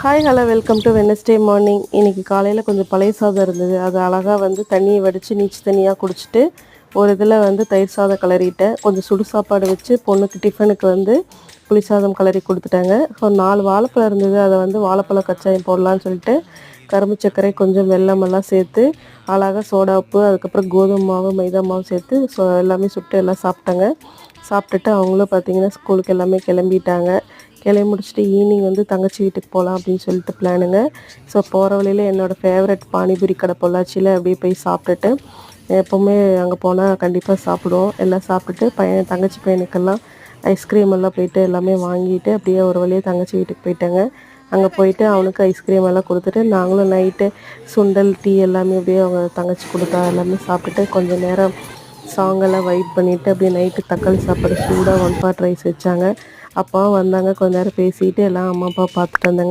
Hi hello welcome to Wednesday morning. இன்றைக்கி காலையில் கொஞ்சம் பழைய சாதம் இருந்தது. அது அழகாக வந்து தண்ணியை வடித்து நீச்சு தண்ணியாக குடிச்சிட்டு ஒரு இதில் வந்து தயிர் சாதம் கிளறிட்டேன். கொஞ்சம் சுடு சாப்பாடு வச்சு பொண்ணுக்கு டிஃபனுக்கு வந்து புளி சாதம் கிளறி கொடுத்துட்டாங்க. ஸோ 4 வாழைப்பழம் இருந்தது. அதை வந்து வாழைப்பழ கச்சாயம் போடலான்னு சொல்லிட்டு கரும்பு சர்க்கரை கொஞ்சம் வெல்லமெல்லாம் சேர்த்து அழகாக சோடா உப்பு அதுக்கப்புறம் கோதுமை மாவு மைதா மாவு சேர்த்து எல்லாமே சுட்டு எல்லாம் சாப்பிட்டாங்க. சாப்பிட்டுட்டு அவங்களும் பார்த்திங்கன்னா ஸ்கூலுக்கு எல்லாமே கிளம்பிட்டாங்க. கிளம்பி முடிச்சுட்டு ஈவினிங் வந்து தங்கச்சி வீட்டுக்கு போகலாம் அப்படின்னு சொல்லிட்டு பிளானுங்க. ஸோ போகிற வழியில் என்னோடய ஃபேவரட் பானிபூரி கடை பொள்ளாச்சியில் அப்படியே போய் சாப்பிட்டுட்டு எப்போவுமே அங்கே போனால் கண்டிப்பாக சாப்பிடுவோம். எல்லாம் சாப்பிட்டுட்டு தங்கச்சி பையனுக்கெல்லாம் ஐஸ்கிரீம் எல்லாம் போயிட்டு எல்லாமே வாங்கிட்டு அப்படியே ஒரு வழியாக தங்கச்சி வீட்டுக்கு போயிட்டாங்க. அங்கே போயிட்டு அவனுக்கு ஐஸ்கிரீம் எல்லாம் கொடுத்துட்டு நாங்களும் நைட்டு சுண்டல் டீ எல்லாமே அப்படியே அவங்க தங்கச்சி கொடுத்தா எல்லாமே சாப்பிட்டுட்டு கொஞ்சம் நேரம் சாங்கெல்லாம் வைப் பண்ணிவிட்டு அப்படியே நைட்டு தக்காளி சாப்பாடு சூடாக 1 பாட் ரைஸ் வச்சாங்க. அப்பாவும் வந்தாங்க. கொஞ்ச நேரம் பேசிட்டு எல்லாம் அம்மா அப்பா பார்த்துட்டு வந்தாங்க.